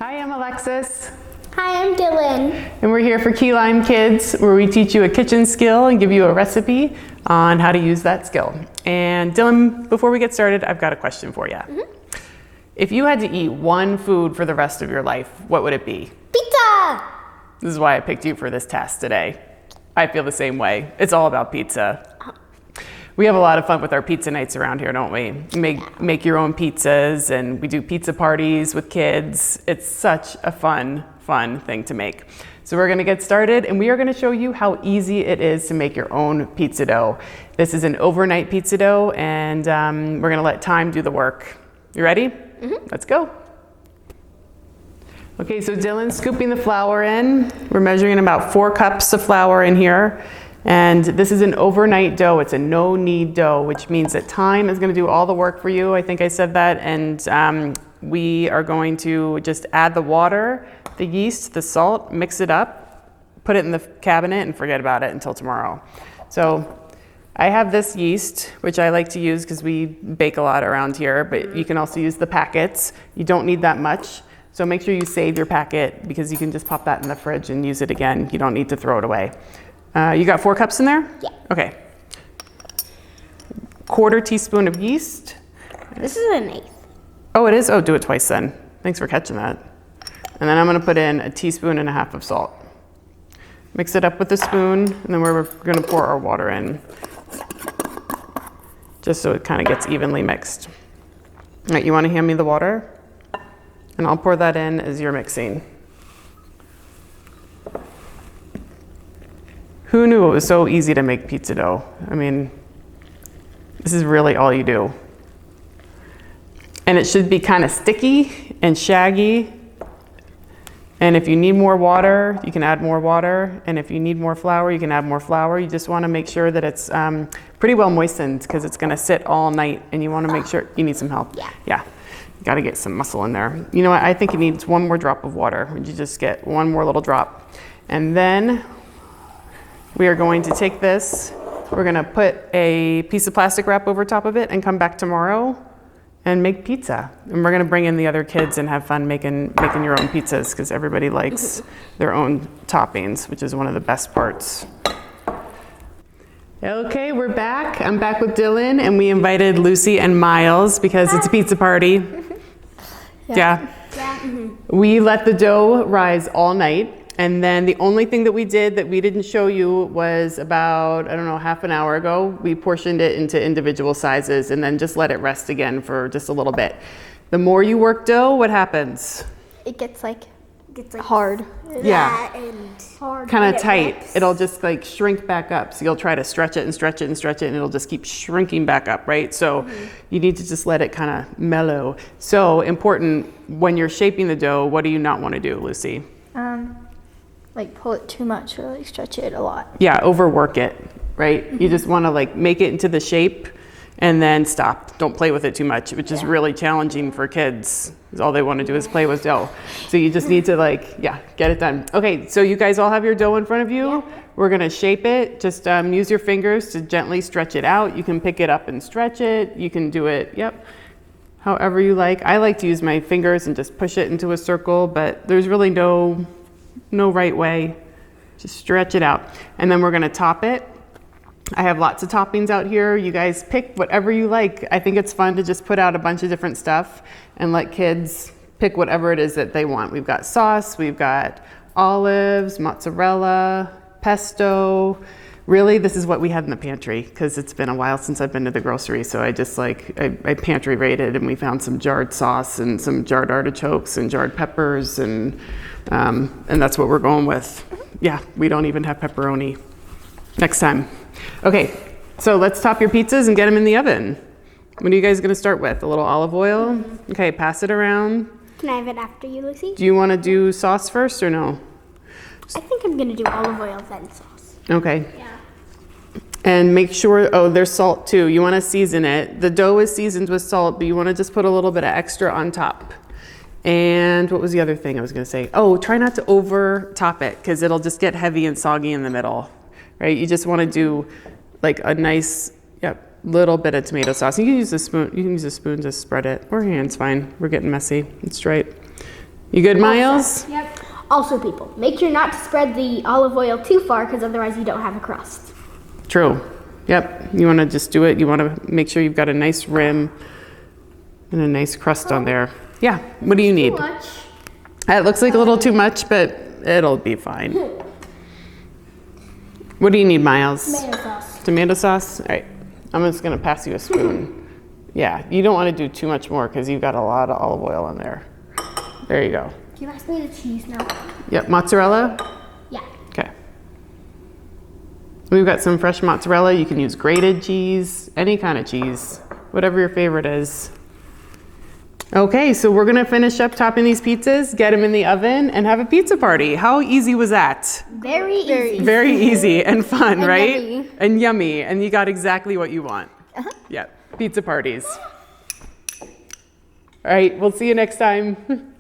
Hi, I'm Alexis. Hi, I'm Dylan. And we're here for Key Lime Kids, where we teach you a kitchen skill and give you a recipe on how to use that skill. And Dylan, before we get started, I've got a question for you. If you had to eat one food for the rest of your life, what would it be? Pizza! This is why I picked you for this task today. I feel the same way. It's all about pizza. We have a lot of fun with our pizza nights around here, don't we? Make your own pizzas, and we do pizza parties with kids. It's such a fun thing to make. So we're gonna get started, and we are gonna show you how easy it is to make your own pizza dough. This is an overnight pizza dough, and we're gonna let time do the work. You ready? Let's go. Okay, so Dylan's scooping the flour in. We're measuring about 4 cups of flour in here. And this is an overnight dough. It's a no-knead dough, which means that time is going to do all the work for you. I think I said that. And we are going to just add the water, the yeast, the salt, mix it up, put it in the cabinet, and forget about it until tomorrow. So I have this yeast, which I like to use because we bake a lot around here, but you can also use the packets. You don't need that much. So make sure you save your packet because you can just pop that in the fridge and use it again. You don't need to throw it away. You got 4 cups in there? Yeah. Okay. 1/4 teaspoon of yeast. This is an 1/8. Oh, it is? Oh, do it twice then. Thanks for catching that. And then I'm gonna put in 1.5 teaspoons of salt. Mix it up with a spoon, and then we're gonna pour our water in. Just so it kind of gets evenly mixed. All right, you wanna hand me the water? And I'll pour that in as you're mixing. Who knew it was so easy to make pizza dough? I mean, this is really all you do. And it should be kind of sticky and shaggy. And if you need more water, you can add more water. And if you need more flour, you can add more flour. You just want to make sure that it's pretty well moistened because it's going to sit all night. And you want to make sure, you need some help. Yeah. You got to get some muscle in there. You know what? I think it needs 1 more drop of water. Would you just get 1 more little drop? And then we are going to take this, we're gonna put a piece of plastic wrap over top of it and come back tomorrow and make pizza. And we're gonna bring in the other kids and have fun making your own pizzas because everybody likes their own toppings, which is one of the best parts. Okay, we're back. I'm back with Dylan, and we invited Lucy and Miles because it's a pizza party. Yeah. We let the dough rise all night. And then the only thing that we did that we didn't show you was about, I don't know, half an hour ago, we portioned it into individual sizes and then just let it rest again for just a little bit. The more you work dough, what happens? It gets like hard. Yeah. And hard. Kind of tight. It'll just like shrink back up. So you'll try to stretch it and stretch it and stretch it, and it'll just keep shrinking back up, right? So you need to just let it kind of mellow. So important when you're shaping the dough, what do you not want to do, Lucy? Like pull it too much or like stretch it a lot. Yeah, overwork it, right? You just want to like make it into the shape and then stop. Don't play with it too much, which is really challenging for kids. All they want to do is play with dough. So you just need to like, get it done. Okay, so you guys all have your dough in front of you. We're gonna shape it. Just use your fingers to gently stretch it out. You can pick it up and stretch it. You can do it, however you like. I like to use my fingers and just push it into a circle, but there's really no right way. Just stretch it out. And then we're gonna top it. I have lots of toppings out here. You guys pick whatever you like. I think it's fun to just put out a bunch of different stuff and let kids pick whatever it is that they want. We've got sauce, we've got olives, mozzarella, pesto. Really, this is what we had in the pantry because it's been a while since I've been to the grocery. So I just I pantry raided, and we found some jarred sauce and some jarred artichokes and jarred peppers, and that's what we're going with. Yeah, we don't even have pepperoni. Next time. Okay, so let's top your pizzas and get them in the oven. What are you guys gonna start with? A little olive oil? Okay, pass it around. Can I have it after you, Lucy? Do you wanna do sauce first or no? I think I'm gonna do olive oil then sauce. Okay. Yeah. And make sure, there's salt too. You wanna season it. The dough is seasoned with salt, but you wanna just put a little bit of extra on top. And what was the other thing I was gonna say? Oh, try not to over top it because it'll just get heavy and soggy in the middle, right? You just wanna do like a nice, little bit of tomato sauce. You can use a spoon to spread it, or your hand's fine. We're getting messy. It's right. You good, Miles? Yep. Also, people, make sure not to spread the olive oil too far because otherwise you don't have a crust. True. Yep. You want to just do it. You want to make sure you've got a nice rim and a nice crust on there. Yeah. What do you need? Too much. It looks like a little too much, but it'll be fine. What do you need, Miles? Tomato sauce. Tomato sauce? All right. I'm just going to pass you a spoon. Yeah. You don't want to do too much more because you've got a lot of olive oil on there. There you go. Can you pass me the cheese now? Yep. Mozzarella? Yeah. Okay. We've got some fresh mozzarella. You can use grated cheese, any kind of cheese, whatever your favorite is. Okay, so we're gonna finish up topping these pizzas, get them in the oven, and have a pizza party. How easy was that? Very easy. Very easy and fun, And right? yummy. And yummy, and you got exactly what you want. Yep, pizza parties. All right, we'll see you next time.